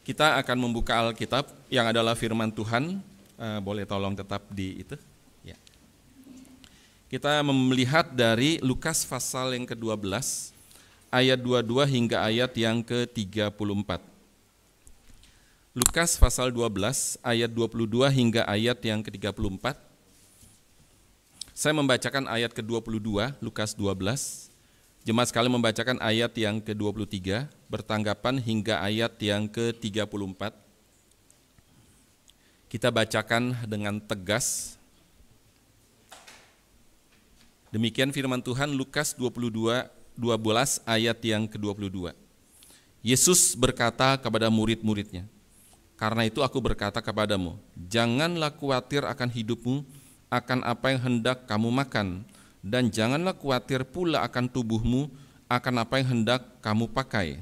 Kita akan membuka Alkitab yang adalah firman Tuhan. Boleh tolong tetap di itu. Ya. Kita melihat dari Lukas pasal yang ke-12, ayat 22 hingga ayat yang ke-34. Lukas pasal 12, ayat 22 hingga ayat yang ke-34. Saya membacakan ayat ke-22, Lukas 12. Jemaat sekalian membacakan ayat yang ke-23, bertanggapan hingga ayat yang ke-34. Kita bacakan dengan tegas. Demikian firman Tuhan Lukas 12 ayat yang ke-22. Yesus berkata kepada murid-muridnya, "Karena itu aku berkata kepadamu, janganlah khawatir akan hidupmu, akan apa yang hendak kamu makan, dan janganlah khawatir pula akan tubuhmu, akan apa yang hendak kamu pakai.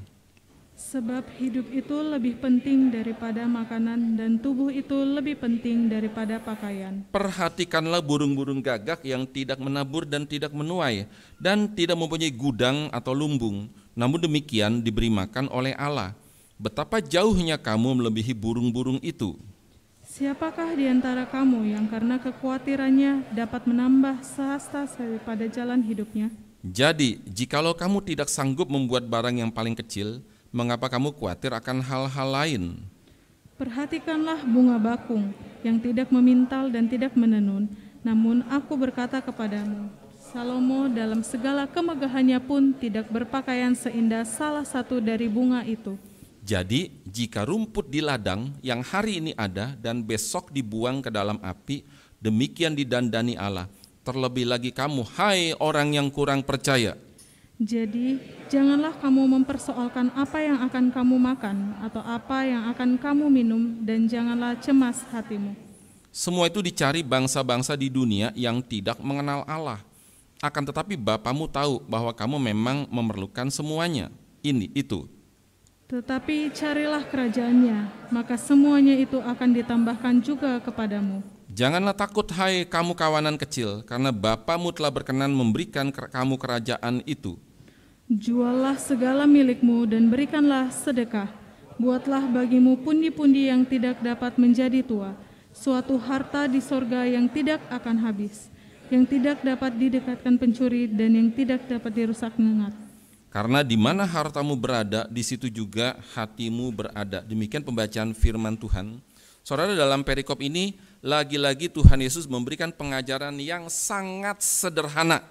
Sebab hidup itu lebih penting daripada makanan, dan tubuh itu lebih penting daripada pakaian. Perhatikanlah burung-burung gagak yang tidak menabur dan tidak menuai, dan tidak mempunyai gudang atau lumbung, namun demikian diberi makan oleh Allah. Betapa jauhnya kamu melebihi burung-burung itu. Siapakah di antara kamu yang karena kekhawatirannya dapat menambah sehasta daripada jalan hidupnya? Jadi, jikalau kamu tidak sanggup membuat barang yang paling kecil, mengapa kamu khawatir akan hal-hal lain? Perhatikanlah bunga bakung yang tidak memintal dan tidak menenun, namun aku berkata kepadamu, Salomo dalam segala kemegahannya pun tidak berpakaian seindah salah satu dari bunga itu. Jadi, jika rumput di ladang yang hari ini ada dan besok dibuang ke dalam api, demikian didandani Allah. Terlebih lagi kamu, hai orang yang kurang percaya. Jadi, janganlah kamu mempersoalkan apa yang akan kamu makan atau apa yang akan kamu minum, dan janganlah cemas hatimu. Semua itu dicari bangsa-bangsa di dunia yang tidak mengenal Allah. Akan tetapi Bapamu tahu bahwa kamu memang memerlukan semuanya. Itu. Tetapi carilah kerajaannya, maka semuanya itu akan ditambahkan juga kepadamu. Janganlah takut, hai kamu kawanan kecil, karena Bapamu telah berkenan memberikan kamu kerajaan itu. Juallah segala milikmu dan berikanlah sedekah. Buatlah bagimu pundi-pundi yang tidak dapat menjadi tua, suatu harta di sorga yang tidak akan habis, yang tidak dapat didekatkan pencuri dan yang tidak dapat dirusak ngengat. Karena di mana hartamu berada, di situ juga hatimu berada. Demikian pembacaan firman Tuhan. Saudara, dalam perikop ini lagi-lagi Tuhan Yesus memberikan pengajaran yang sangat sederhana,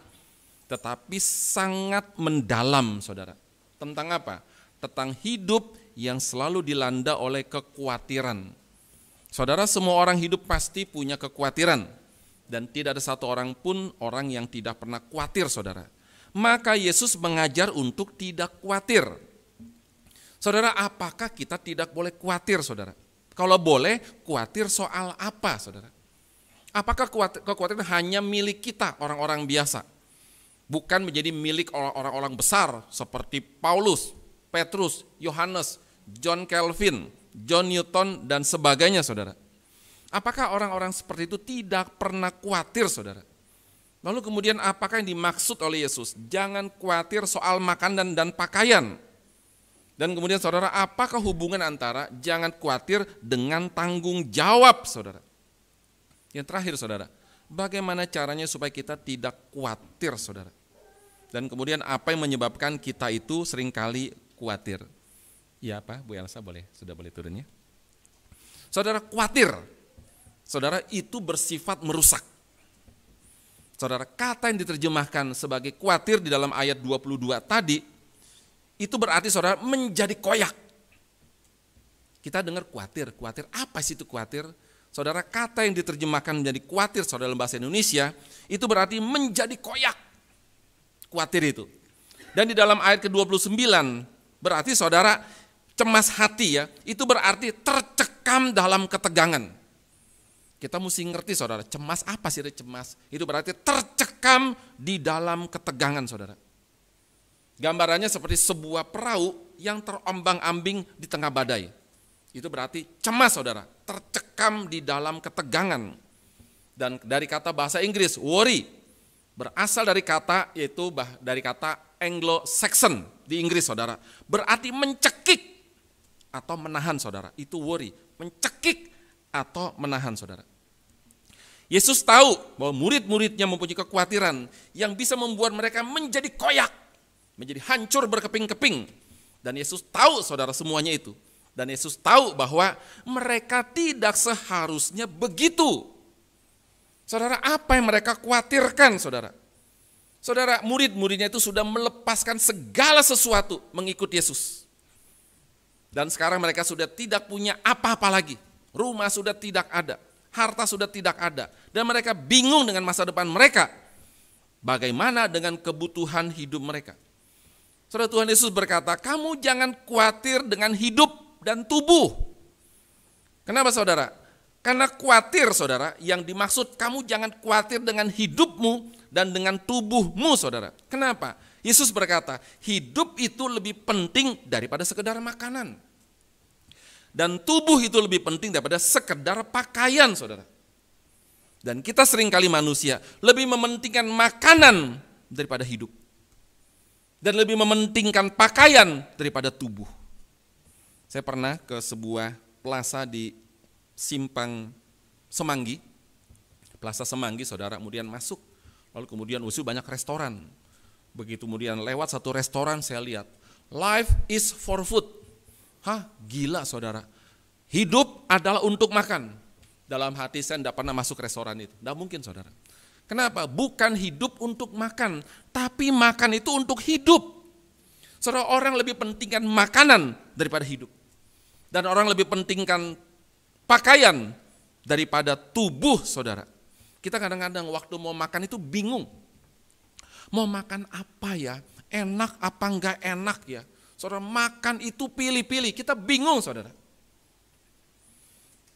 tetapi sangat mendalam, saudara. Tentang apa? Tentang hidup yang selalu dilanda oleh kekhawatiran. Saudara, semua orang hidup pasti punya kekhawatiran, dan tidak ada satu orang pun orang yang tidak pernah khawatir, saudara. Maka Yesus mengajar untuk tidak khawatir. Saudara, apakah kita tidak boleh khawatir, saudara? Kalau boleh, khawatir soal apa, saudara? Apakah kekhawatiran hanya milik kita, orang-orang biasa? Bukan menjadi milik orang-orang besar seperti Paulus, Petrus, Yohanes, John Calvin, John Newton, dan sebagainya, saudara. Apakah orang-orang seperti itu tidak pernah khawatir, saudara? Lalu kemudian apakah yang dimaksud oleh Yesus? Jangan khawatir soal makanan dan pakaian. Dan kemudian saudara, apakah hubungan antara jangan khawatir dengan tanggung jawab, saudara? Yang terakhir, saudara, bagaimana caranya supaya kita tidak khawatir, saudara? Dan kemudian apa yang menyebabkan kita itu seringkali khawatir? Ya apa, Bu Elsa sudah boleh turunnya? Saudara, khawatir, saudara, itu bersifat merusak. Saudara, kata yang diterjemahkan sebagai khawatir di dalam ayat 22 tadi, itu berarti saudara menjadi koyak. Kita dengar khawatir apa sih itu khawatir? Saudara, kata yang diterjemahkan menjadi khawatir saudara dalam bahasa Indonesia, itu berarti menjadi koyak. Khawatir itu. Dan di dalam ayat ke-29, berarti saudara cemas hati ya, itu berarti tercekam dalam ketegangan. Kita mesti ngerti, saudara, cemas apa sih cemas? Itu berarti tercekam di dalam ketegangan, saudara. Gambarannya seperti sebuah perahu yang terombang-ambing di tengah badai. Itu berarti cemas, saudara, tercekam di dalam ketegangan. Dan dari kata bahasa Inggris, worry, berasal dari kata, yaitu dari kata Anglo-Saxon di Inggris, saudara. Berarti mencekik. atau menahan saudara. Itu worry, mencekik atau menahan saudara. Yesus tahu bahwa murid-muridnya mempunyai kekhawatiran yang bisa membuat mereka menjadi koyak, menjadi hancur berkeping-keping. Dan Yesus tahu saudara semuanya itu. Dan Yesus tahu bahwa mereka tidak seharusnya begitu. Saudara, apa yang mereka khawatirkan saudara? Saudara, murid-muridnya itu sudah melepaskan segala sesuatu mengikut Yesus. Dan sekarang mereka sudah tidak punya apa-apa lagi. Rumah sudah tidak ada, harta sudah tidak ada. Dan mereka bingung dengan masa depan mereka. Bagaimana dengan kebutuhan hidup mereka? Saudara, Tuhan Yesus berkata, kamu jangan khawatir dengan hidup dan tubuh. Kenapa saudara? Karena khawatir saudara, yang dimaksud kamu jangan khawatir dengan hidupmu dan dengan tubuhmu saudara. Kenapa? Yesus berkata, hidup itu lebih penting daripada sekedar makanan. Dan tubuh itu lebih penting daripada sekedar pakaian saudara. Dan kita seringkali manusia lebih mementingkan makanan daripada hidup. Dan lebih mementingkan pakaian daripada tubuh. Saya pernah ke sebuah plaza di Simpang Semanggi, Plaza Semanggi saudara, kemudian masuk, lalu kemudian banyak restoran. Begitu kemudian lewat satu restoran saya lihat, life is for food. Hah, gila saudara, hidup adalah untuk makan. Dalam hati saya tidak pernah masuk restoran itu, tidak mungkin saudara. Kenapa? Bukan hidup untuk makan, tapi makan itu untuk hidup. Saudara, orang lebih pentingkan makanan daripada hidup. Dan orang lebih pentingkan pakaian daripada tubuh saudara. Kita kadang-kadang waktu mau makan itu bingung. Mau makan apa ya? Enak apa enggak enak ya? Saudara, makan itu pilih-pilih, kita bingung saudara.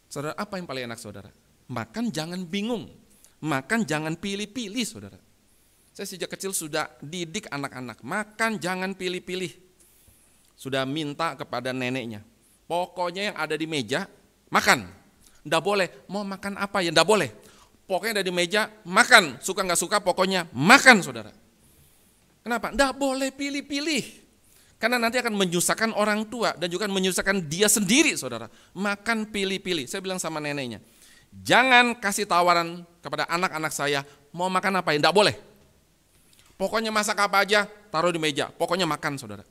Saudara, apa yang paling enak saudara? Makan jangan bingung, makan jangan pilih-pilih saudara. Saya sejak kecil sudah didik anak-anak, makan jangan pilih-pilih. Sudah minta kepada neneknya, pokoknya yang ada di meja, makan. Nggak boleh, mau makan apa ya nggak boleh. Pokoknya ada di meja, makan. Suka nggak suka, pokoknya makan saudara. Kenapa? Nggak boleh pilih-pilih. Karena nanti akan menyusahkan orang tua dan juga menyusahkan dia sendiri saudara. Makan pilih-pilih. Saya bilang sama neneknya, jangan kasih tawaran kepada anak-anak saya, mau makan apa ya, nggak boleh. Pokoknya masak apa aja, taruh di meja, pokoknya makan saudara.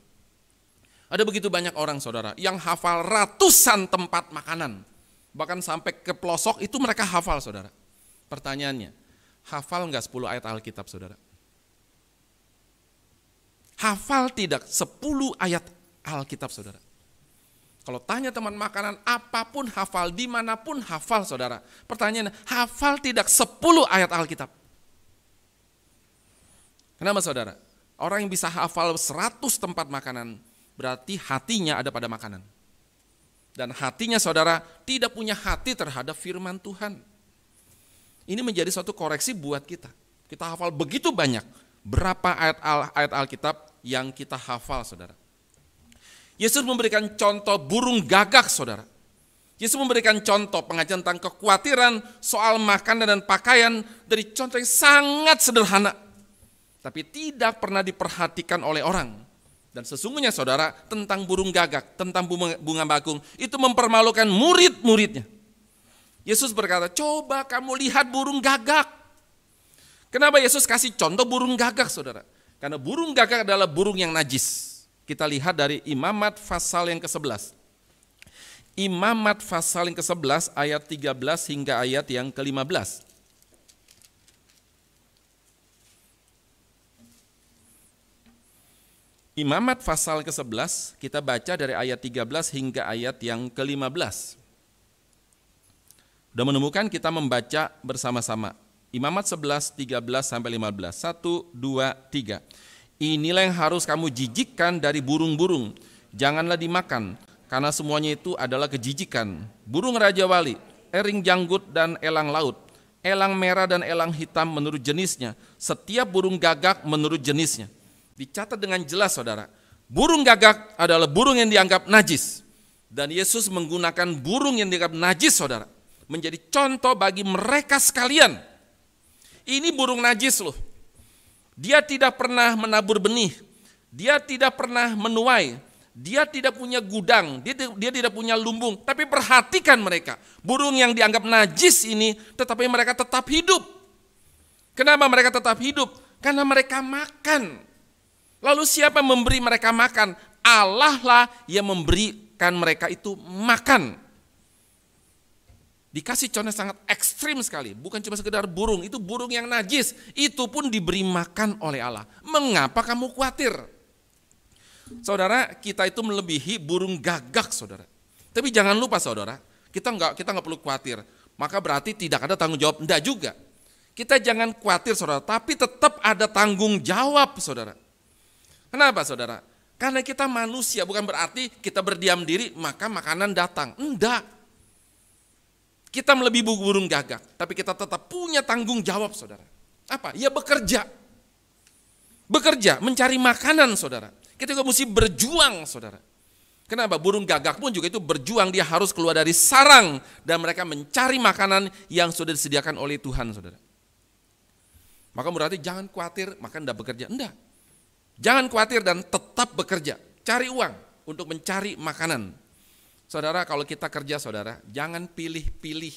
Ada begitu banyak orang saudara yang hafal ratusan tempat makanan. Bahkan sampai ke pelosok itu mereka hafal saudara. Pertanyaannya, hafal enggak 10 ayat Alkitab saudara? Hafal tidak 10 ayat Alkitab saudara? Kalau tanya teman makanan, apapun hafal, dimanapun hafal saudara. Pertanyaannya, hafal tidak 10 ayat Alkitab? Kenapa saudara? Orang yang bisa hafal 100 tempat makanan, berarti hatinya ada pada makanan. Dan hatinya saudara tidak punya hati terhadap firman Tuhan. Ini menjadi suatu koreksi buat kita. Kita hafal begitu banyak. Berapa ayat Alkitab yang kita hafal saudara. Yesus memberikan contoh burung gagak saudara. Yesus memberikan contoh pengajaran tentang kekhawatiran soal makanan dan pakaian dari contoh yang sangat sederhana. Tapi tidak pernah diperhatikan oleh orang. Dan sesungguhnya saudara, tentang burung gagak, tentang bunga bakung, itu mempermalukan murid-muridnya. Yesus berkata, coba kamu lihat burung gagak. Kenapa Yesus kasih contoh burung gagak saudara? Karena burung gagak adalah burung yang najis. Kita lihat dari Imamat pasal yang ke-11. Imamat pasal yang ke-11 ayat 13 hingga ayat yang ke-15. Imamat pasal ke-11 kita baca dari ayat 13 hingga ayat yang ke-15. Sudah menemukan, kita membaca bersama-sama. Imamat 11, 13 sampai 15. 1, 2, 3. Inilah yang harus kamu jijikkan dari burung-burung. Janganlah dimakan, karena semuanya itu adalah kejijikan. Burung raja wali, ering janggut dan elang laut, elang merah dan elang hitam menurut jenisnya. Setiap burung gagak menurut jenisnya. Dicatat dengan jelas saudara, burung gagak adalah burung yang dianggap najis. Dan Yesus menggunakan burung yang dianggap najis saudara, menjadi contoh bagi mereka sekalian. Ini burung najis loh. Dia tidak pernah menabur benih, dia tidak pernah menuai, Dia tidak punya gudang, dia tidak punya lumbung. Tapi perhatikan mereka, burung yang dianggap najis ini, tetapi mereka tetap hidup. Kenapa mereka tetap hidup? Karena mereka makan. Lalu siapa yang memberi mereka makan? Allah lah yang memberikan mereka itu makan. Dikasih contoh sangat ekstrim sekali, bukan cuma sekedar burung, itu burung yang najis, itu pun diberi makan oleh Allah. Mengapa kamu khawatir? Saudara, kita itu melebihi burung gagak, saudara. Tapi jangan lupa, saudara, kita nggak perlu khawatir. Maka berarti tidak ada tanggung jawab, enggak juga. Kita jangan khawatir, saudara, tapi tetap ada tanggung jawab, saudara. Kenapa, saudara? Karena kita manusia, bukan berarti kita berdiam diri maka makanan datang. Enggak. Kita melebihi burung gagak, tapi kita tetap punya tanggung jawab, saudara. Apa? Ya bekerja. Bekerja, mencari makanan, saudara. Kita juga mesti berjuang, saudara. Kenapa? Burung gagak pun juga itu berjuang, dia harus keluar dari sarang dan mereka mencari makanan yang sudah disediakan oleh Tuhan, saudara. Maka berarti jangan khawatir, maka tidak bekerja. Enggak. Jangan khawatir dan tetap bekerja. Cari uang untuk mencari makanan. Saudara, kalau kita kerja, saudara, jangan pilih-pilih.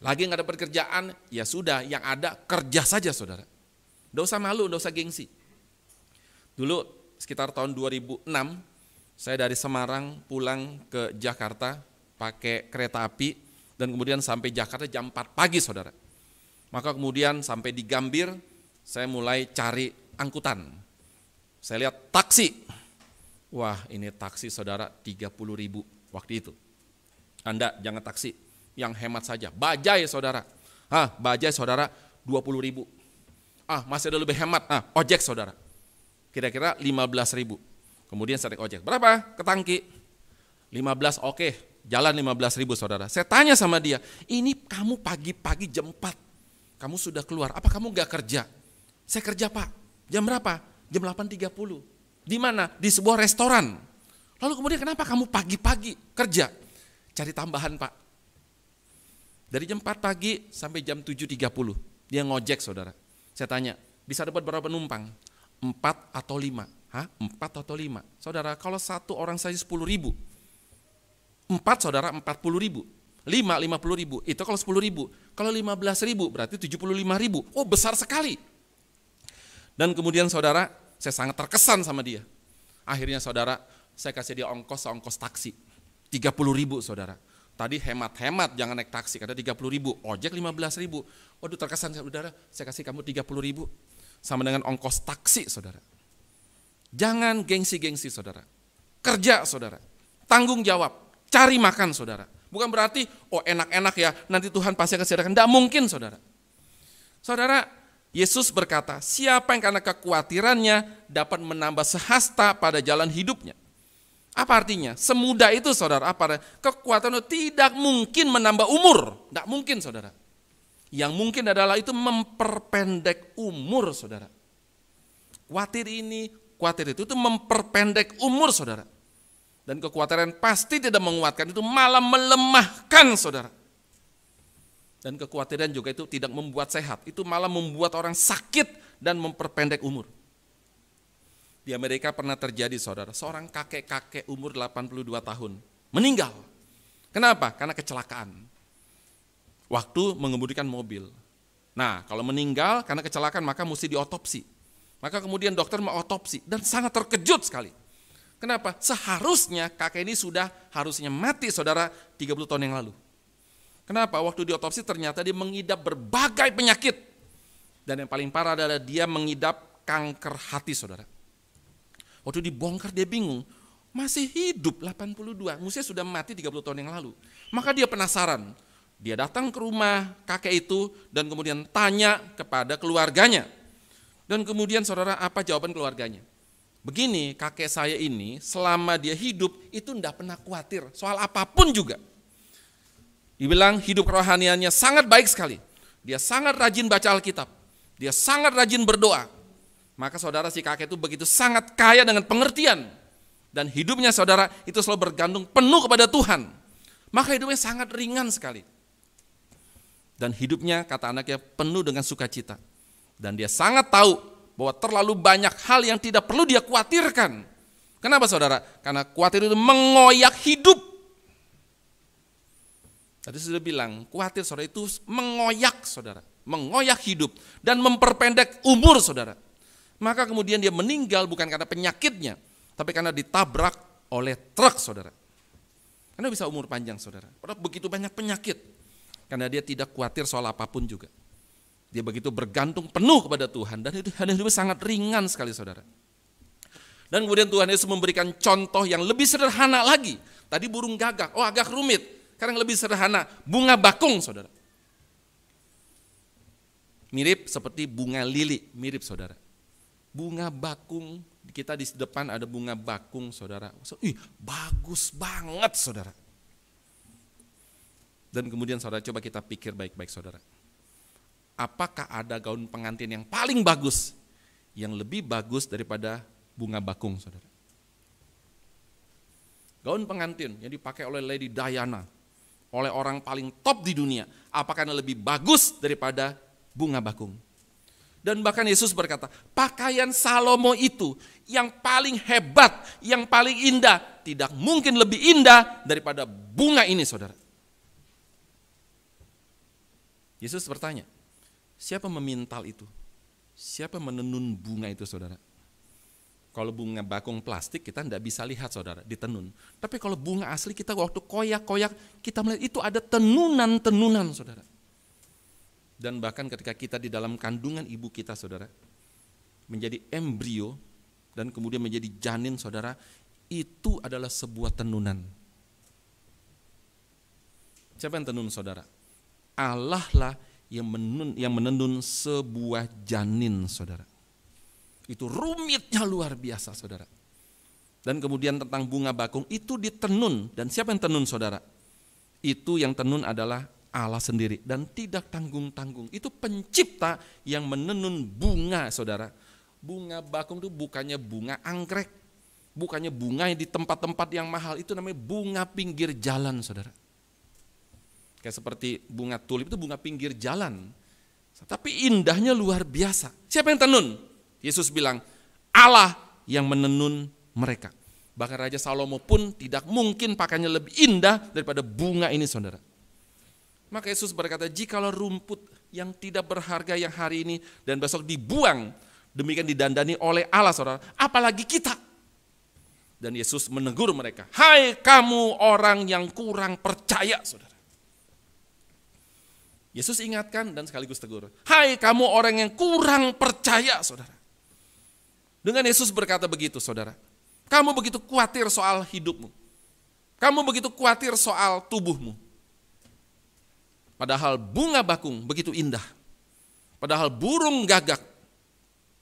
Lagi nggak ada pekerjaan, ya sudah, yang ada kerja saja, saudara. Nggak usah malu, nggak usah gengsi. Dulu sekitar tahun 2006, saya dari Semarang pulang ke Jakarta pakai kereta api dan kemudian sampai Jakarta jam 4 pagi, saudara. Maka kemudian sampai di Gambir, saya mulai cari angkutan. Saya lihat taksi. Wah, ini taksi, saudara, 30.000 waktu itu. Anda jangan taksi yang hemat saja. Bajai, saudara. Bajai, saudara, 20.000. Masih ada lebih hemat. Ojek, saudara. Kira-kira 15.000. Kemudian saya naik ojek. Berapa ke Tangki? 15, oke. Jalan 15.000, saudara. Saya tanya sama dia, ini kamu pagi-pagi jam 4. Kamu sudah keluar, apa kamu gak kerja? Saya kerja, Pak. Jam berapa? Jam 8.30. Di mana? Di sebuah restoran. Lalu kemudian kenapa kamu pagi-pagi kerja? Cari tambahan, Pak. Dari jam 4 pagi sampai jam 7.30. Dia ngojek, saudara. Saya tanya, bisa dapat berapa penumpang? 4 atau 5? 4 atau 5? Saudara, kalau satu orang saja 10.000. 4, saudara, 40.000. 5, 50.000. Itu kalau 10.000. Kalau 15.000 berarti 75.000. Oh, besar sekali. Dan kemudian, saudara, saya sangat terkesan sama dia. Akhirnya, saudara, saya kasih dia ongkos taksi. 30.000, saudara. Tadi hemat-hemat, jangan naik taksi, kata 30.000. Ojek 15.000. Waduh, terkesan, saudara, saya kasih kamu 30.000. Sama dengan ongkos taksi, saudara. Jangan gengsi-gengsi, saudara. Kerja, saudara. Tanggung jawab. Cari makan, saudara. Bukan berarti, enak-enak ya, nanti Tuhan pasti akan sediakan. Tidak mungkin, saudara. Saudara, Yesus berkata, siapa yang karena kekhawatirannya dapat menambah sehasta pada jalan hidupnya. Apa artinya? Semudah itu, saudara. Apa? Kekhawatiran itu tidak mungkin menambah umur. Tidak mungkin, saudara. Yang mungkin adalah itu memperpendek umur, saudara. Khawatir ini, khawatir itu memperpendek umur, saudara. Dan kekhawatiran pasti tidak menguatkan, itu malah melemahkan, saudara. Dan kekhawatiran juga itu tidak membuat sehat, itu malah membuat orang sakit dan memperpendek umur. Di Amerika pernah terjadi, saudara, seorang kakek-kakek umur 82 tahun meninggal. Kenapa? Karena kecelakaan. Waktu mengemudikan mobil. Nah, kalau meninggal karena kecelakaan maka mesti diotopsi. Maka kemudian dokter mau otopsi dan sangat terkejut sekali. Kenapa? Seharusnya kakek ini sudah harusnya mati, saudara, 30 tahun yang lalu. Kenapa? Waktu diotopsi ternyata dia mengidap berbagai penyakit. Dan yang paling parah adalah dia mengidap kanker hati, saudara. Waktu dibongkar dia bingung, masih hidup 82, mestinya sudah mati 30 tahun yang lalu. Maka dia penasaran. Dia datang ke rumah kakek itu dan kemudian tanya kepada keluarganya. Dan kemudian, saudara, apa jawaban keluarganya? Begini, kakek saya ini selama dia hidup itu tidak pernah khawatir soal apapun juga. Dibilang hidup kerohaniannya sangat baik sekali. Dia sangat rajin baca Alkitab. Dia sangat rajin berdoa. Maka, saudara, si kakek itu begitu sangat kaya dengan pengertian. Dan hidupnya, saudara, itu selalu bergantung penuh kepada Tuhan. Maka hidupnya sangat ringan sekali. Dan hidupnya, kata anaknya, penuh dengan sukacita. Dan dia sangat tahu bahwa terlalu banyak hal yang tidak perlu dia khawatirkan. Kenapa saudara? Karena khawatir itu mengoyak hidup. Tadi sudah bilang, khawatir saudara itu mengoyak saudara. Mengoyak hidup dan memperpendek umur saudara. Maka kemudian dia meninggal bukan karena penyakitnya, tapi karena ditabrak oleh truk saudara. Karena bisa umur panjang saudara. Padahal begitu banyak penyakit. Karena dia tidak khawatir soal apapun juga. Dia begitu bergantung penuh kepada Tuhan. Dan hidupnya sangat ringan sekali saudara. Dan kemudian Tuhan Yesus memberikan contoh yang lebih sederhana lagi. Tadi burung gagak, agak rumit. Sekarang lebih sederhana, bunga bakung saudara. Mirip seperti bunga lili, mirip saudara. Bunga bakung, kita di depan ada bunga bakung saudara. Bagus banget saudara. Dan kemudian saudara coba kita pikir baik-baik saudara. Apakah ada gaun pengantin yang paling bagus, yang lebih bagus daripada bunga bakung saudara? Gaun pengantin yang dipakai oleh Lady Diana, oleh orang paling top di dunia, apakah lebih bagus daripada bunga bakung? Dan bahkan Yesus berkata, pakaian Salomo itu yang paling hebat, yang paling indah, tidak mungkin lebih indah daripada bunga ini saudara. Yesus bertanya, siapa memintal itu? Siapa menenun bunga itu saudara? Kalau bunga bakung plastik kita tidak bisa lihat saudara, ditenun. Tapi kalau bunga asli kita waktu koyak-koyak, kita melihat itu ada tenunan-tenunan saudara. Dan bahkan ketika kita di dalam kandungan ibu kita saudara, menjadi embrio dan kemudian menjadi janin saudara, itu adalah sebuah tenunan. Siapa yang tenun saudara? Allah lah yang menenun sebuah janin saudara. Itu rumitnya luar biasa saudara. Dan kemudian tentang bunga bakung itu ditenun. Dan siapa yang tenun saudara? Itu yang tenun adalah Allah sendiri dan tidak tanggung-tanggung. Itu pencipta yang menenun bunga saudara. Bunga bakung itu bukannya bunga anggrek, bukannya bunga yang di tempat-tempat yang mahal, itu namanya bunga pinggir jalan saudara. Kayak seperti bunga tulip itu bunga pinggir jalan. Tapi indahnya luar biasa. Siapa yang tenun? Yesus bilang, Allah yang menenun mereka. Bahkan Raja Salomo pun tidak mungkin pakainya lebih indah daripada bunga ini saudara. Maka Yesus berkata, jikalau rumput yang tidak berharga yang hari ini dan besok dibuang, demikian didandani oleh Allah saudara, apalagi kita. Dan Yesus menegur mereka, hai kamu orang yang kurang percaya saudara. Yesus ingatkan dan sekaligus tegur, hai kamu orang yang kurang percaya saudara. Dengan Yesus berkata begitu saudara, kamu begitu khawatir soal hidupmu, kamu begitu khawatir soal tubuhmu. Padahal bunga bakung begitu indah, padahal burung gagak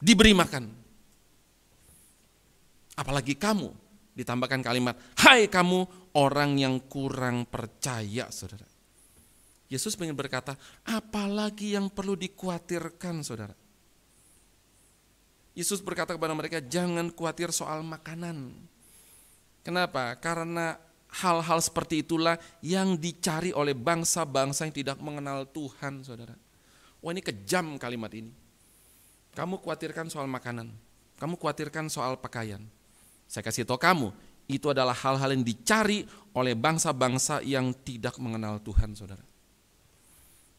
diberi makan. Apalagi kamu, ditambahkan kalimat, hai kamu orang yang kurang percaya saudara. Yesus ingin berkata, apalagi yang perlu dikhawatirkan saudara. Yesus berkata kepada mereka, jangan khawatir soal makanan. Kenapa? Karena hal-hal seperti itulah yang dicari oleh bangsa-bangsa yang tidak mengenal Tuhan saudara. Wah, ini kejam kalimat ini. Kamu khawatirkan soal makanan, kamu khawatirkan soal pakaian. Saya kasih tahu kamu, itu adalah hal-hal yang dicari oleh bangsa-bangsa yang tidak mengenal Tuhan saudara.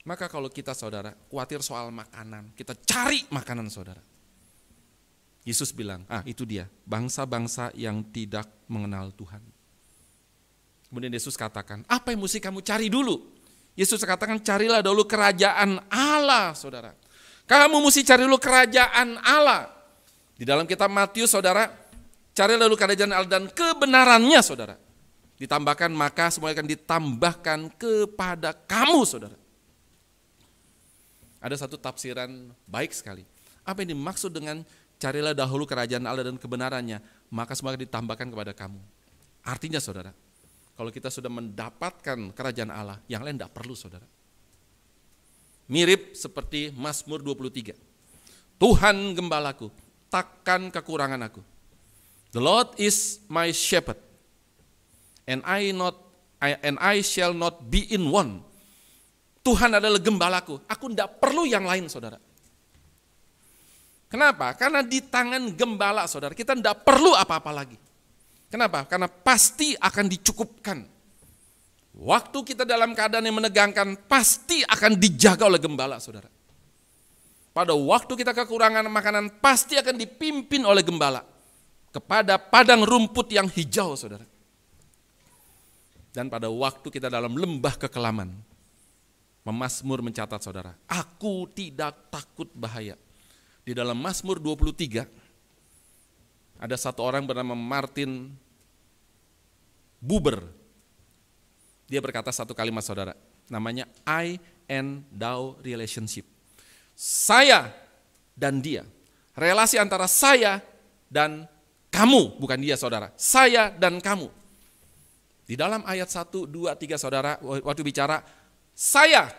Maka kalau kita saudara khawatir soal makanan, kita cari makanan saudara. Yesus bilang, itu dia, bangsa-bangsa yang tidak mengenal Tuhan. Kemudian Yesus katakan, apa yang mesti kamu cari dulu? Yesus katakan, carilah dulu kerajaan Allah saudara. Kamu mesti cari dulu kerajaan Allah. Di dalam kitab Matius saudara, carilah dulu kerajaan Allah dan kebenarannya saudara. Ditambahkan, maka semuanya akan ditambahkan kepada kamu saudara. Ada satu tafsiran baik sekali. Apa yang dimaksud dengan carilah dahulu kerajaan Allah dan kebenarannya, maka semua akan ditambahkan kepada kamu. Artinya saudara, kalau kita sudah mendapatkan kerajaan Allah, yang lain tidak perlu saudara. Mirip seperti Mazmur 23. Tuhan gembalaku, takkan kekurangan aku. The Lord is my shepherd, and I shall not be in want. Tuhan adalah gembalaku, aku tidak perlu yang lain saudara. Kenapa? Karena di tangan gembala saudara, kita tidak perlu apa-apa lagi. Kenapa? Karena pasti akan dicukupkan. Waktu kita dalam keadaan yang menegangkan pasti akan dijaga oleh gembala, saudara. Pada waktu kita kekurangan makanan pasti akan dipimpin oleh gembala kepada padang rumput yang hijau, saudara. Dan pada waktu kita dalam lembah kekelaman, Pemazmur mencatat, saudara, aku tidak takut bahaya. Di dalam Mazmur 23 ada satu orang bernama Martin Buber. Dia berkata satu kalimat, saudara, namanya I and thou relationship. Saya dan dia. Relasi antara saya dan kamu, bukan dia, saudara. Saya dan kamu. Di dalam ayat 1, 2, 3, saudara, waktu bicara, saya,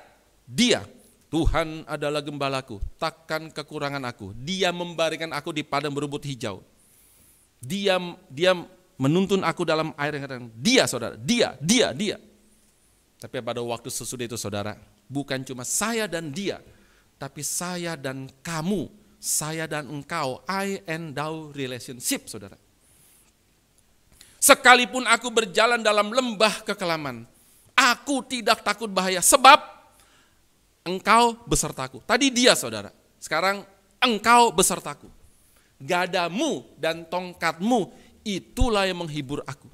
dia, Tuhan adalah gembalaku, takkan kekurangan aku. Dia membaringkan aku di padang berumput hijau. Dia menuntun aku dalam air yang tenang. Dia, saudara, dia. Tapi pada waktu sesudah itu, saudara, bukan cuma saya dan dia, tapi saya dan kamu, saya dan engkau, I and thou relationship, saudara. Sekalipun aku berjalan dalam lembah kekelaman, aku tidak takut bahaya, sebab engkau besertaku. Tadi dia, saudara, sekarang engkau besertaku. Gadamu dan tongkatmu itulah yang menghibur aku.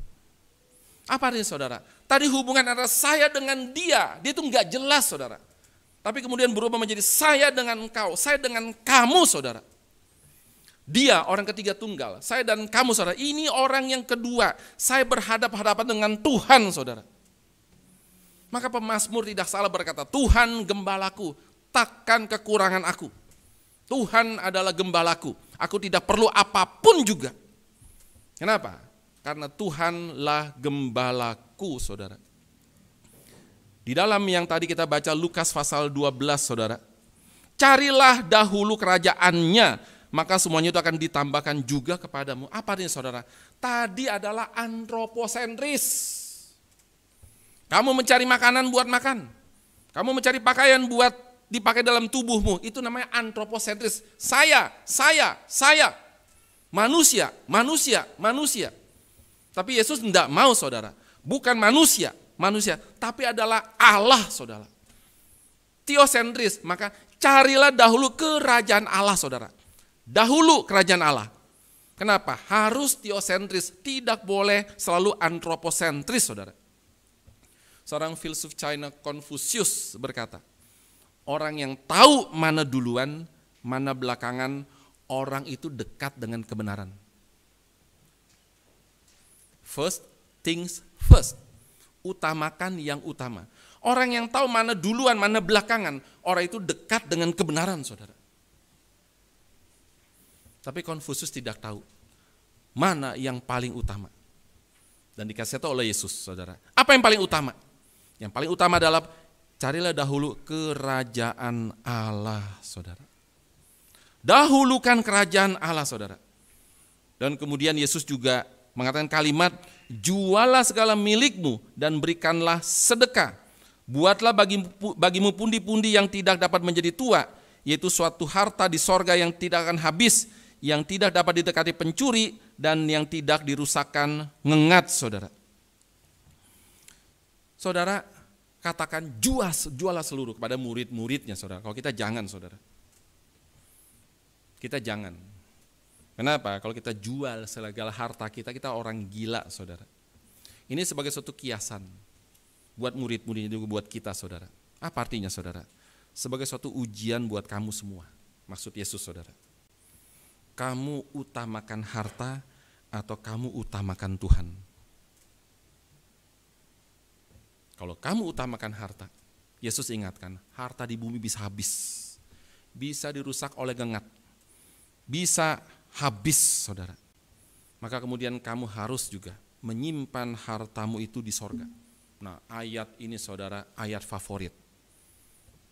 Apa artinya, saudara? Tadi hubungan antara saya dengan dia itu enggak jelas, saudara. Tapi kemudian berubah menjadi saya dengan engkau, saya dengan kamu, saudara. Dia orang ketiga tunggal, saya dan kamu, saudara. Ini orang yang kedua, saya berhadapan-hadapan dengan Tuhan, saudara. Maka pemazmur tidak salah berkata, Tuhan gembalaku, takkan kekurangan aku. Tuhan adalah gembalaku, aku tidak perlu apapun juga. Kenapa? Karena Tuhanlah gembalaku, saudara. Di dalam yang tadi kita baca Lukas pasal 12, saudara. Carilah dahulu kerajaannya, maka semuanya itu akan ditambahkan juga kepadamu. Apa artinya, saudara? Tadi adalah antroposentris. Kamu mencari makanan buat makan. Kamu mencari pakaian buat dipakai dalam tubuhmu. Itu namanya antroposentris. Saya. Manusia. Tapi Yesus tidak mau, saudara. Bukan manusia, tapi adalah Allah, saudara. Teosentris, maka carilah dahulu kerajaan Allah, saudara. Dahulu kerajaan Allah. Kenapa? Harus teosentris, tidak boleh selalu antroposentris, saudara. Seorang filsuf China, Confucius, berkata, orang yang tahu mana duluan, mana belakangan, orang itu dekat dengan kebenaran. First things first. Utamakan yang utama. Orang yang tahu mana duluan, mana belakangan, orang itu dekat dengan kebenaran, saudara. Tapi Confucius tidak tahu mana yang paling utama. Dan dikasih tahu oleh Yesus, saudara. Apa yang paling utama? Yang paling utama adalah carilah dahulu kerajaan Allah, saudara. Dahulukan kerajaan Allah, saudara. Dan kemudian Yesus juga mengatakan kalimat, jualah segala milikmu dan berikanlah sedekah. Buatlah bagimu pundi-pundi yang tidak dapat menjadi tua, yaitu suatu harta di sorga yang tidak akan habis, yang tidak dapat didekati pencuri, dan yang tidak dirusakkan ngengat, saudara. Saudara, katakan jualah seluruh kepada murid-muridnya, saudara. Kalau kita jangan, saudara. Kita jangan. Kenapa? Kalau kita jual segala harta kita, kita orang gila, saudara. Ini sebagai suatu kiasan buat murid-murid juga buat kita, saudara. Apa artinya, saudara? Sebagai suatu ujian buat kamu semua. Maksud Yesus, saudara. Kamu utamakan harta atau kamu utamakan Tuhan? Kalau kamu utamakan harta, Yesus ingatkan, harta di bumi bisa habis. Bisa dirusak oleh gengat. Bisa habis, saudara. Maka kemudian kamu harus juga menyimpan hartamu itu di sorga. Nah, ayat ini, saudara, ayat favorit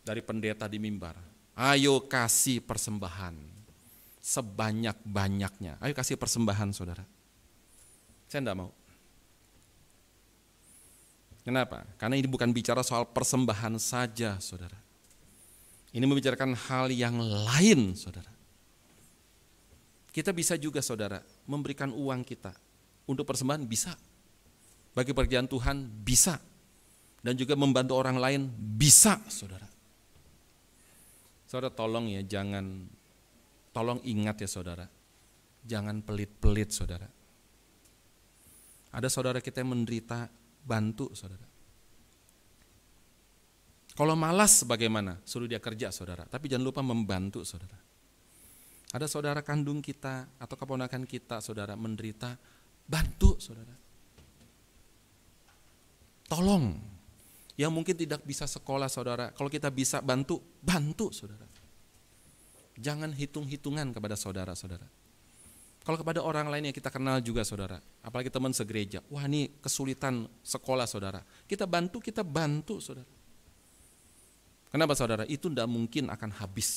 dari pendeta di mimbar. Ayo kasih persembahan sebanyak-banyaknya. Ayo kasih persembahan, saudara. Saya tidak mau. Kenapa? Karena ini bukan bicara soal persembahan saja, saudara. Ini membicarakan hal yang lain, saudara. Kita bisa juga, saudara, memberikan uang kita untuk persembahan bisa. Bagi pekerjaan Tuhan bisa. Dan juga membantu orang lain bisa, saudara. Saudara tolong ya, tolong ingat ya saudara. Jangan pelit-pelit saudara. Ada saudara kita yang menderita, bantu saudara. Kalau malas bagaimana? Suruh dia kerja saudara. Tapi jangan lupa membantu saudara. Ada saudara kandung kita atau keponakan kita saudara menderita, bantu saudara. Tolong. Yang mungkin tidak bisa sekolah saudara, kalau kita bisa bantu saudara. Jangan hitung-hitungan kepada saudara-saudara. Kalau kepada orang lain yang kita kenal juga saudara, apalagi teman segereja, wah ini kesulitan sekolah saudara, kita bantu saudara. Kenapa saudara? Itu tidak mungkin akan habis,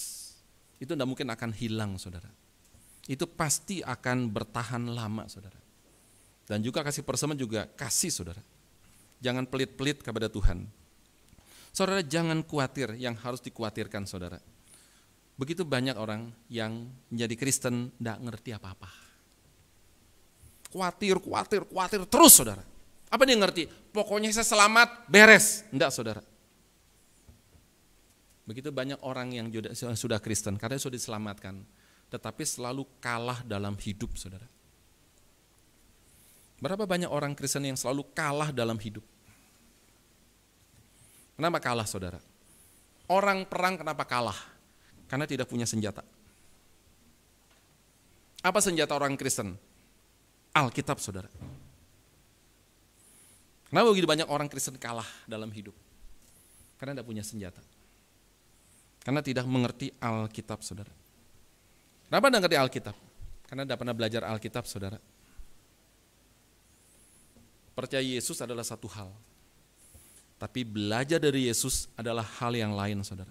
itu tidak mungkin akan hilang saudara. Itu pasti akan bertahan lama saudara. Dan juga kasih persembahan juga kasih saudara. Jangan pelit-pelit kepada Tuhan. Saudara jangan khawatir yang harus dikhawatirkan saudara. Begitu banyak orang yang menjadi Kristen tidak ngerti apa-apa. Khawatir terus saudara. Apa dia ngerti? Pokoknya saya selamat, beres. Enggak saudara. Begitu banyak orang yang sudah Kristen karena sudah diselamatkan. Tetapi selalu kalah dalam hidup saudara. Berapa banyak orang Kristen yang selalu kalah dalam hidup? Kenapa kalah saudara? Orang perang kenapa kalah? Karena tidak punya senjata. Apa senjata orang Kristen? Alkitab saudara. Kenapa begitu banyak orang Kristen kalah dalam hidup? Karena tidak punya senjata. Karena tidak mengerti Alkitab saudara. Kenapa tidak mengerti Alkitab? Karena tidak pernah belajar Alkitab saudara. Percaya Yesus adalah satu hal. Tapi belajar dari Yesus adalah hal yang lain saudara.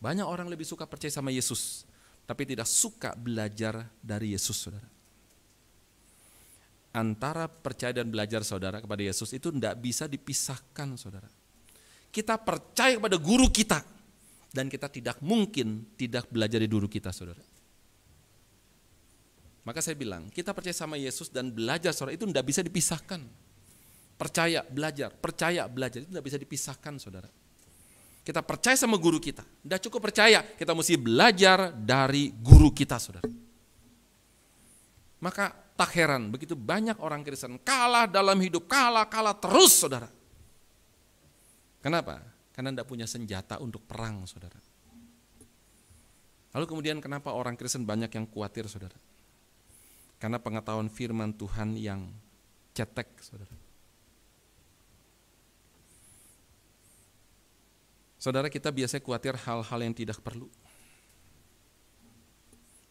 Banyak orang lebih suka percaya sama Yesus, tapi tidak suka belajar dari Yesus saudara. Antara percaya dan belajar saudara kepada Yesus itu tidak bisa dipisahkan saudara. Kita percaya kepada guru kita, dan kita tidak mungkin tidak belajar dari guru kita saudara. Maka saya bilang, kita percaya sama Yesus dan belajar saudara itu tidak bisa dipisahkan. Percaya, belajar, itu tidak bisa dipisahkan saudara. Kita percaya sama guru kita, tidak cukup percaya, kita mesti belajar dari guru kita saudara. Maka tak heran begitu banyak orang Kristen kalah dalam hidup, kalah terus saudara. Kenapa? Karena tidak punya senjata untuk perang saudara. Lalu kemudian kenapa orang Kristen banyak yang khawatir saudara? Karena pengetahuan firman Tuhan yang cetek saudara. Saudara, kita biasanya khawatir hal-hal yang tidak perlu.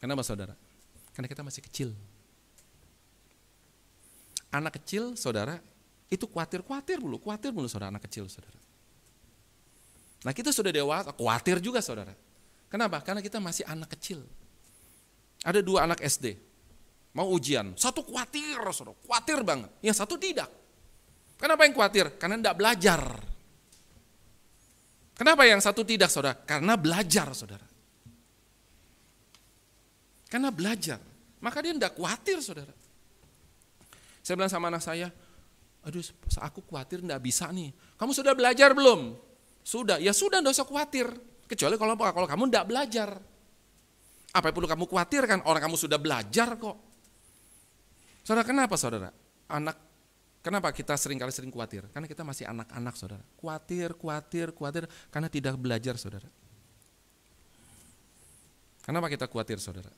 Kenapa saudara? Karena kita masih kecil. Anak kecil saudara, itu khawatir mulu saudara, anak kecil saudara. Nah kita sudah dewasa, khawatir juga saudara. Kenapa? Karena kita masih anak kecil. Ada 2 anak SD, mau ujian, satu khawatir saudara, khawatir banget. Yang satu tidak. Kenapa yang khawatir? Karena tidak belajar. Kenapa yang satu tidak saudara? Karena belajar saudara. Karena belajar. Maka dia tidak khawatir saudara. Saya bilang sama anak saya, aduh aku khawatir tidak bisa nih. Kamu sudah belajar belum? Sudah, ya sudah tidak usah khawatir. Kecuali kalau kamu tidak belajar. Apa yang perlu kamu khawatirkan? Orang kamu sudah belajar kok. Saudara kenapa saudara? Kenapa kita sering khawatir? Karena kita masih anak-anak saudara. Khawatir karena tidak belajar saudara. Kenapa kita khawatir saudara?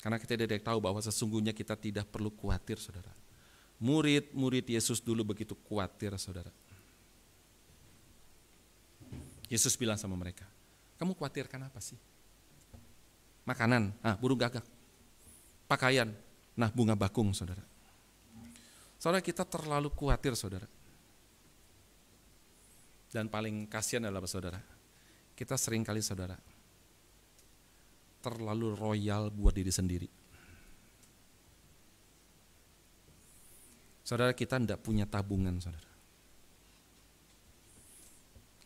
Karena kita tidak tahu bahwa sesungguhnya kita tidak perlu khawatir saudara. Murid-murid Yesus dulu begitu khawatir saudara. Yesus bilang sama mereka, kamu khawatirkan apa sih? Makanan, burung gagak. Pakaian, bunga bakung saudara. Saudara kita terlalu khawatir saudara. Dan paling kasihan adalah saudara, kita seringkali saudara terlalu royal buat diri sendiri. Saudara kita tidak punya tabungan saudara.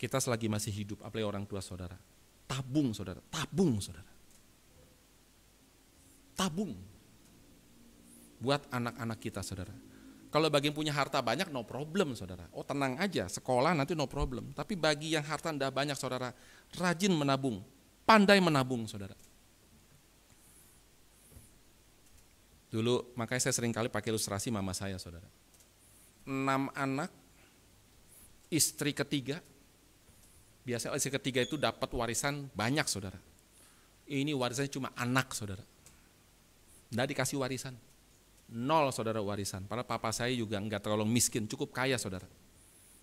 Kita selagi masih hidup, apalagi orang tua saudara, tabung saudara. Tabung. buat anak-anak kita, saudara. Kalau bagi yang punya harta banyak, no problem, saudara. Oh, tenang aja, sekolah nanti no problem. Tapi bagi yang harta tidak banyak, saudara, rajin menabung, pandai menabung, saudara. Dulu, makanya saya sering kali pakai ilustrasi mama saya, saudara. 6 anak, istri ketiga. Biasanya istri ketiga itu dapat warisan banyak, saudara. Ini warisannya cuma anak, saudara. Tidak dikasih warisan. 0, saudara, warisan. Padahal papa saya juga enggak terlalu miskin, cukup kaya, saudara.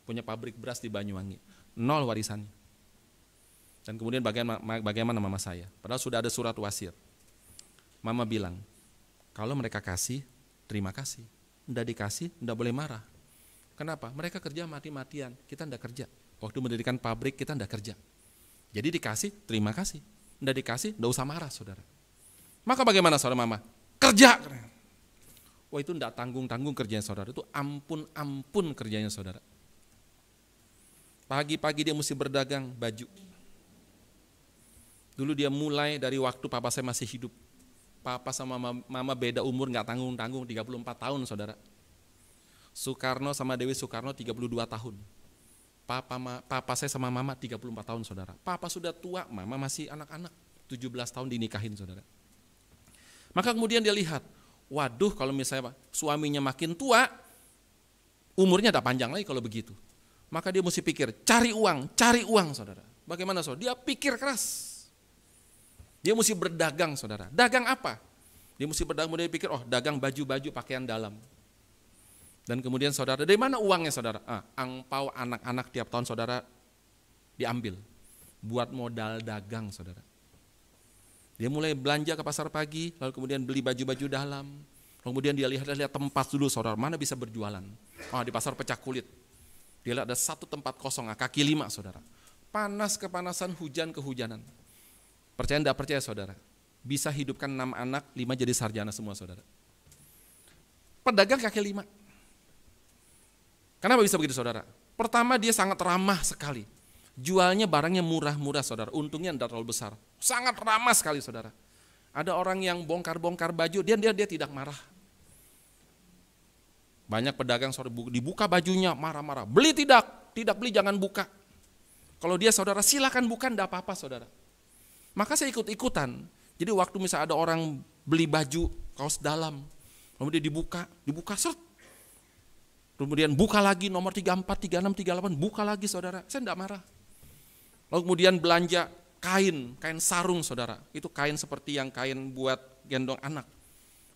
Punya pabrik beras di Banyuwangi. 0 warisannya. Dan kemudian bagaimana mama saya? Padahal sudah ada surat wasiat. Mama bilang, kalau mereka kasih, terima kasih. Enggak dikasih, enggak boleh marah. Kenapa? Mereka kerja mati-matian, kita enggak kerja. Waktu mendirikan pabrik, kita enggak kerja. Jadi dikasih, terima kasih. Enggak dikasih, enggak usah marah, saudara. Maka bagaimana, saudara mama? Kerja! Wah, itu enggak tanggung-tanggung kerjanya, saudara. Itu ampun-ampun kerjanya, saudara. Pagi-pagi dia mesti berdagang baju. Dulu dia mulai dari waktu papa saya masih hidup. Papa sama mama beda umur, enggak tanggung-tanggung, 34 tahun, saudara. Soekarno sama Dewi Soekarno 32 tahun. Papa saya sama mama 34 tahun, saudara. Papa sudah tua, mama masih anak-anak, 17 tahun dinikahin, saudara. Maka kemudian dia lihat, waduh, kalau misalnya suaminya makin tua, umurnya tidak panjang lagi kalau begitu. Maka dia mesti pikir, cari uang, saudara. Bagaimana, saudara? Dia pikir keras. Dia mesti berdagang, saudara. Dagang apa? Dia mesti berdagang, kemudian dia pikir, oh, dagang baju-baju pakaian dalam. Dan kemudian, saudara, dari mana uangnya, saudara? Angpau anak-anak tiap tahun, saudara, diambil. Buat modal dagang, saudara. Dia mulai belanja ke pasar pagi, lalu kemudian beli baju-baju dalam. Kemudian dia lihat tempat dulu, saudara, mana bisa berjualan. Di pasar pecah kulit. Dia lihat ada satu tempat kosong, kaki 5, saudara. Panas kepanasan, hujan kehujanan. Percaya enggak percaya, saudara? Bisa hidupkan 6 anak, 5 jadi sarjana semua, saudara. Pedagang kaki 5. Kenapa bisa begitu, saudara? Pertama, dia sangat ramah sekali. Jualnya barangnya murah-murah, saudara. Untungnya tidak terlalu besar. Sangat ramah sekali, saudara. Ada orang yang bongkar-bongkar baju, dia tidak marah. Banyak pedagang, saudara, dibuka bajunya, marah-marah. Beli tidak beli, jangan buka. Kalau dia, saudara, silakan buka, tidak apa-apa, saudara. Maka saya ikut-ikutan. Jadi waktu misalnya ada orang beli baju, kaos dalam, kemudian dibuka, seret. Kemudian buka lagi nomor 34, 36, 38, buka lagi, saudara. Saya tidak marah. Lalu kemudian belanja kain sarung, saudara. Itu kain seperti yang kain buat gendong anak.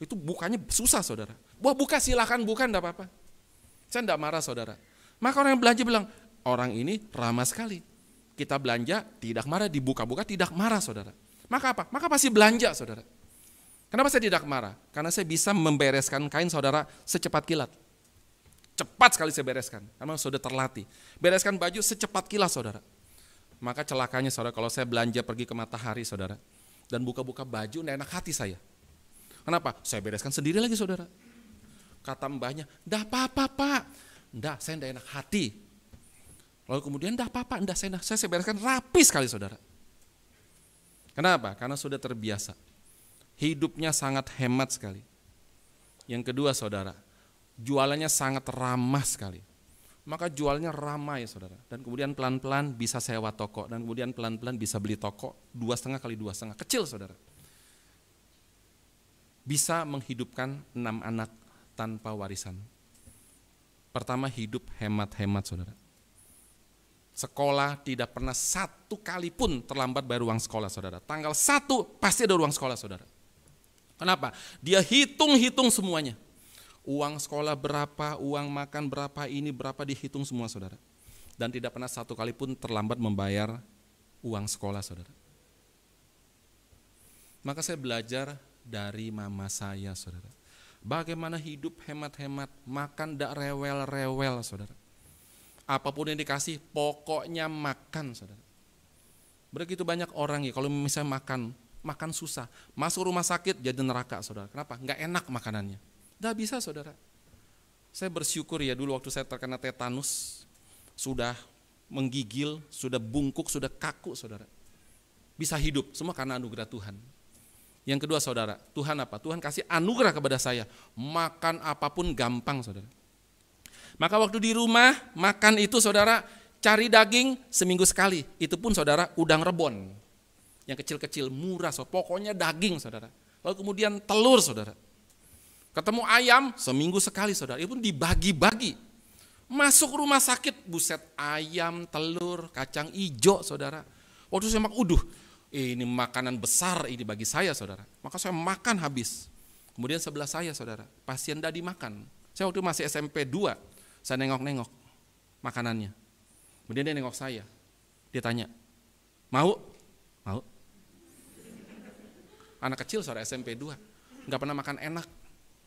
Itu bukanya susah, saudara. Buka, silakan buka, tidak apa-apa. Saya tidak marah, saudara. Maka orang yang belanja bilang, orang ini ramah sekali. Kita belanja, tidak marah, dibuka-buka, tidak marah, saudara. Maka apa? Maka pasti belanja, saudara. Kenapa saya tidak marah? Karena saya bisa membereskan kain, saudara, secepat kilat. Cepat sekali saya bereskan, karena sudah terlatih. Bereskan baju secepat kilat, saudara. Maka celakanya, saudara, kalau saya belanja pergi ke Matahari, saudara, dan buka-buka baju, tidak enak hati saya. Kenapa? Saya bereskan sendiri lagi, saudara. Kata mbahnya, "Dah apa-apa, Pak." "Ndak, saya tidak enak hati." Lalu kemudian, "Dah apa-apa, ndak, saya bereskan rapi sekali, saudara." Kenapa? Karena sudah terbiasa. Hidupnya sangat hemat sekali. Yang kedua, saudara, jualannya sangat ramah sekali. Maka jualnya ramai, saudara. Dan kemudian pelan-pelan bisa sewa toko. Dan kemudian pelan-pelan bisa beli toko 2,5 kali 2,5. Kecil, saudara. Bisa menghidupkan 6 anak tanpa warisan. Pertama, hidup hemat-hemat, saudara. Sekolah tidak pernah 1 kali pun terlambat bayar uang sekolah, saudara. Tanggal 1 pasti ada uang sekolah, saudara. Kenapa? Dia hitung-hitung semuanya. Uang sekolah berapa, uang makan berapa, ini berapa, dihitung semua, saudara. Dan tidak pernah 1 kali pun terlambat membayar uang sekolah, saudara. Maka saya belajar dari mama saya, saudara. Bagaimana hidup hemat-hemat, makan tidak rewel-rewel, saudara. Apapun yang dikasih, pokoknya makan, saudara. Begitu banyak orang ya, kalau misalnya makan susah. Masuk rumah sakit jadi neraka, saudara. Kenapa? Enggak enak makanannya. Tidak bisa, saudara. Saya bersyukur ya, dulu waktu saya terkena tetanus, sudah menggigil, sudah bungkuk, sudah kaku, saudara. Bisa hidup, semua karena anugerah Tuhan. Yang kedua saudara, Tuhan apa? Tuhan kasih anugerah kepada saya, makan apapun gampang saudara. Maka waktu di rumah makan itu saudara, cari daging seminggu sekali. Itu pun saudara udang rebon. Yang kecil-kecil murah, pokoknya daging saudara. Lalu kemudian telur saudara. Ketemu ayam seminggu sekali saudara. Itu pun dibagi-bagi. Masuk rumah sakit, buset, ayam, telur, kacang ijo saudara. Waktu saya makan, ini makanan besar ini bagi saya saudara. Maka saya makan habis. Kemudian sebelah saya saudara, pasien tadi makan. Saya waktu masih SMP 2. Saya nengok-nengok makanannya. Kemudian dia nengok saya. Dia tanya, mau? Mau? Anak kecil saudara SMP 2. Gak pernah makan enak.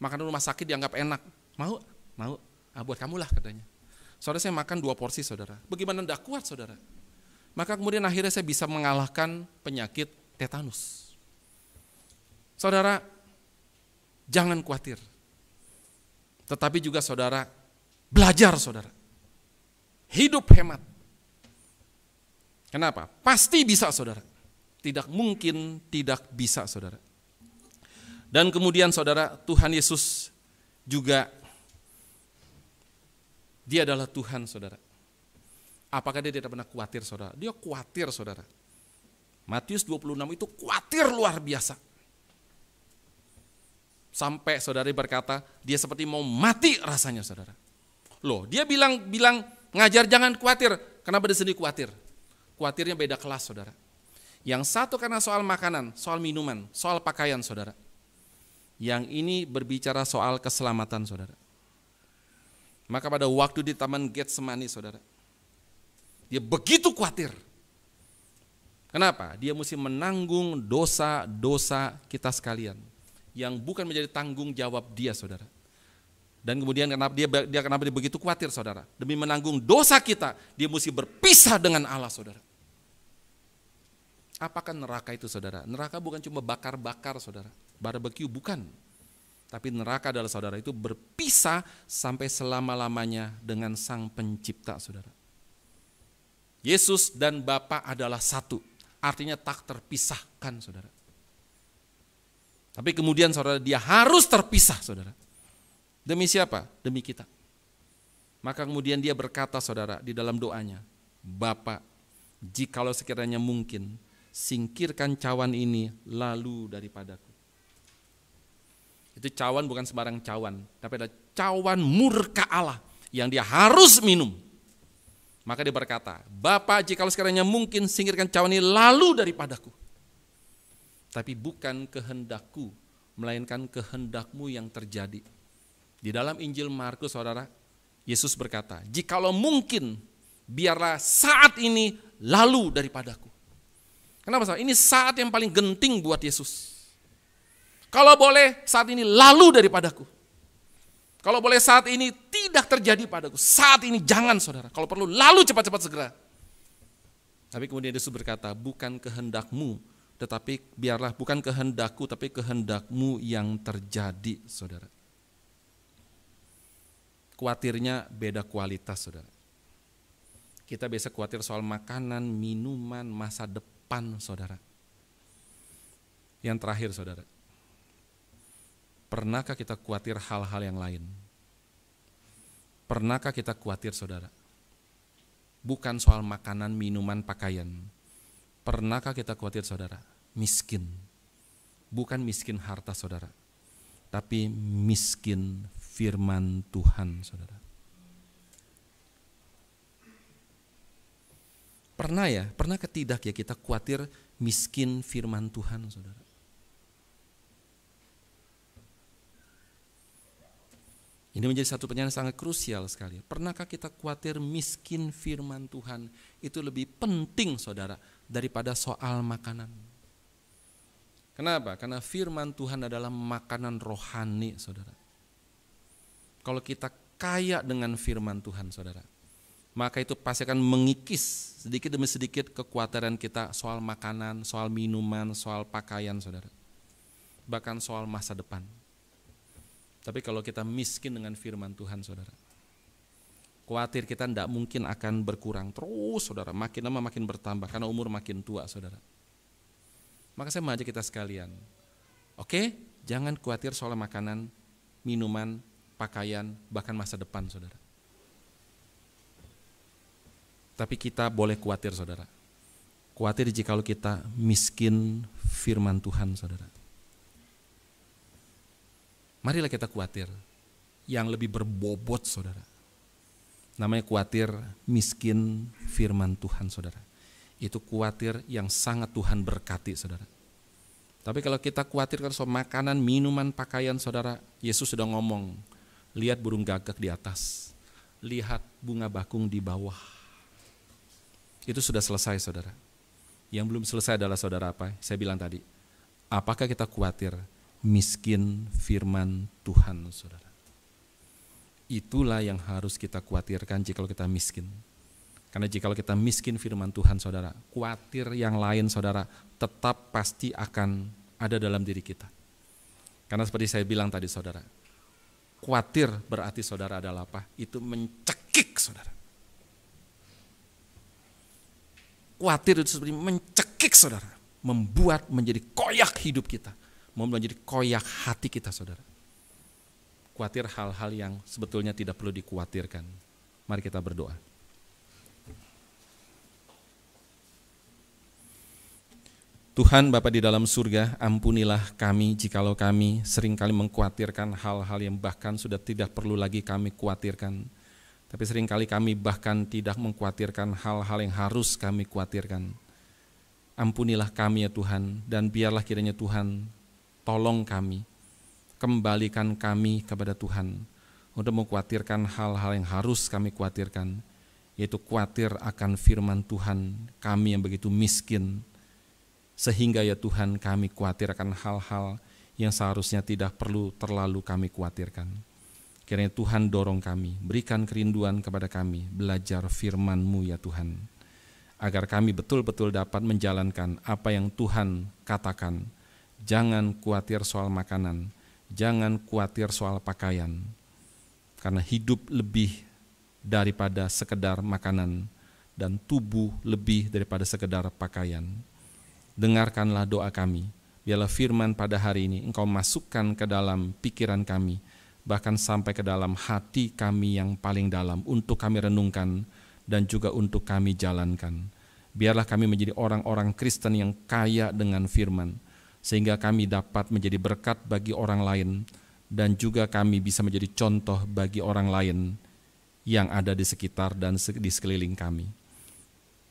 Makan rumah sakit dianggap enak. Mau? Mau? Buat kamulah katanya. Saudara saya makan 2 porsi saudara. Bagaimana enggak kuat saudara. Maka kemudian akhirnya saya bisa mengalahkan penyakit tetanus. Saudara, jangan khawatir. Tetapi juga saudara, belajar saudara. Hidup hemat. Kenapa? Pasti bisa saudara. Tidak mungkin tidak bisa saudara. Dan kemudian saudara, Tuhan Yesus juga, dia adalah Tuhan saudara. Apakah dia tidak pernah khawatir saudara? Dia khawatir saudara. Matius 26 itu khawatir luar biasa. Sampai saudara berkata, dia seperti mau mati rasanya saudara. Loh, dia bilang ngajar jangan khawatir. Kenapa dia sendiri khawatir? Khawatirnya beda kelas saudara. Yang satu karena soal makanan, soal minuman, soal pakaian saudara. Yang ini berbicara soal keselamatan saudara. Maka pada waktu di Taman Getsemani saudara, dia begitu khawatir. Kenapa? Dia mesti menanggung dosa-dosa kita sekalian. Yang bukan menjadi tanggung jawab dia saudara. Dan kemudian kenapa dia begitu khawatir saudara? Demi menanggung dosa kita, dia mesti berpisah dengan Allah saudara. Apakah neraka itu saudara? Neraka bukan cuma bakar-bakar saudara, barbecue bukan. Tapi neraka adalah saudara itu berpisah sampai selama-lamanya dengan Sang Pencipta saudara. Yesus dan Bapa adalah satu, artinya tak terpisahkan saudara. Tapi kemudian saudara, dia harus terpisah saudara. Demi siapa? Demi kita. Maka kemudian dia berkata saudara di dalam doanya, Bapa, jikalau sekiranya mungkin, singkirkan cawan ini lalu daripadaku. Itu cawan bukan sembarang cawan, tapi ada cawan murka Allah yang dia harus minum. Maka dia berkata, Bapa, jikalau sekiranya mungkin, singkirkan cawan ini lalu daripadaku. Tapi bukan kehendakku, melainkan kehendakmu yang terjadi. Di dalam Injil Markus saudara, Yesus berkata, jikalau mungkin, biarlah saat ini lalu daripadaku. Kenapa saudara? Ini saat yang paling genting buat Yesus. Kalau boleh saat ini lalu daripadaku. Kalau boleh saat ini tidak terjadi padaku. Saat ini jangan saudara. Kalau perlu lalu cepat-cepat segera. Tapi kemudian Yesus berkata, bukan kehendakmu, tetapi biarlah bukan kehendakku, tapi kehendakmu yang terjadi saudara. Khawatirnya beda kualitas saudara. Kita biasa khawatir soal makanan, minuman, masa depan saudara. Yang terakhir saudara, pernahkah kita khawatir hal-hal yang lain? Pernahkah kita khawatir saudara? Bukan soal makanan, minuman, pakaian. Pernahkah kita khawatir saudara? Miskin. Bukan miskin harta saudara, tapi miskin firman Tuhan saudara. Pernahkah tidak ya kita khawatir miskin firman Tuhan saudara? Ini menjadi satu pertanyaan sangat krusial sekali. Pernahkah kita khawatir miskin firman Tuhan itu lebih penting saudara daripada soal makanan? Kenapa? Karena firman Tuhan adalah makanan rohani saudara. Kalau kita kaya dengan firman Tuhan saudara, maka itu pasti akan mengikis sedikit demi sedikit kekhawatiran kita soal makanan, soal minuman, soal pakaian saudara. Bahkan soal masa depan. Tapi kalau kita miskin dengan firman Tuhan saudara, khawatir kita tidak mungkin akan berkurang terus saudara, makin lama makin bertambah karena umur makin tua saudara. Maka saya mengajak kita sekalian, Oke, jangan khawatir soal makanan, minuman, pakaian, bahkan masa depan, saudara. Tapi kita boleh khawatir, saudara. Khawatir jikalau kita miskin firman Tuhan, saudara. Marilah kita khawatir yang lebih berbobot, saudara. Namanya khawatir miskin firman Tuhan, saudara. Itu khawatir yang sangat Tuhan berkati, saudara. Tapi kalau kita khawatir soal makanan, minuman, pakaian, saudara, Yesus sudah ngomong, lihat burung gagak di atas, lihat bunga bakung di bawah. Itu sudah selesai, saudara. Yang belum selesai adalah, saudara, apa? Saya bilang tadi, apakah kita khawatir miskin firman Tuhan, saudara? Itulah yang harus kita khawatirkan jikalau kita miskin. Karena jikalau kita miskin firman Tuhan, saudara, khawatir yang lain, saudara, tetap pasti akan ada dalam diri kita. Karena seperti saya bilang tadi, saudara, khawatir berarti, saudara, adalah apa? Itu mencekik, saudara. Khawatir itu seperti mencekik, saudara, membuat menjadi koyak hidup kita, membuat menjadi koyak hati kita, saudara. Khawatir hal-hal yang sebetulnya tidak perlu dikhawatirkan. Mari kita berdoa. Tuhan Bapa di dalam surga, ampunilah kami jikalau kami seringkali mengkhawatirkan hal-hal yang bahkan sudah tidak perlu lagi kami khawatirkan. Tapi seringkali kami bahkan tidak mengkhawatirkan hal-hal yang harus kami khawatirkan. Ampunilah kami ya Tuhan, dan biarlah kiranya Tuhan tolong kami, kembalikan kami kepada Tuhan untuk mengkhawatirkan hal-hal yang harus kami khawatirkan, yaitu khawatir akan firman Tuhan kami yang begitu miskin, sehingga ya Tuhan kami khawatir akan hal-hal yang seharusnya tidak perlu terlalu kami khawatirkan. Kiranya Tuhan dorong kami, berikan kerinduan kepada kami, belajar firman-Mu ya Tuhan, agar kami betul-betul dapat menjalankan apa yang Tuhan katakan. Jangan khawatir soal makanan, jangan khawatir soal pakaian, karena hidup lebih daripada sekedar makanan, dan tubuh lebih daripada sekedar pakaian. Dengarkanlah doa kami, biarlah firman pada hari ini Engkau masukkan ke dalam pikiran kami, bahkan sampai ke dalam hati kami yang paling dalam untuk kami renungkan dan juga untuk kami jalankan. Biarlah kami menjadi orang-orang Kristen yang kaya dengan firman, sehingga kami dapat menjadi berkat bagi orang lain dan juga kami bisa menjadi contoh bagi orang lain yang ada di sekitar dan di sekeliling kami.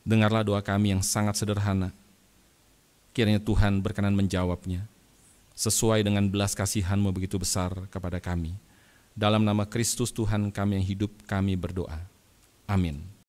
Dengarlah doa kami yang sangat sederhana. Kiranya Tuhan berkenan menjawabnya sesuai dengan belas kasihan-Mu begitu besar kepada kami. Dalam nama Kristus Tuhan kami yang hidup, kami berdoa. Amin.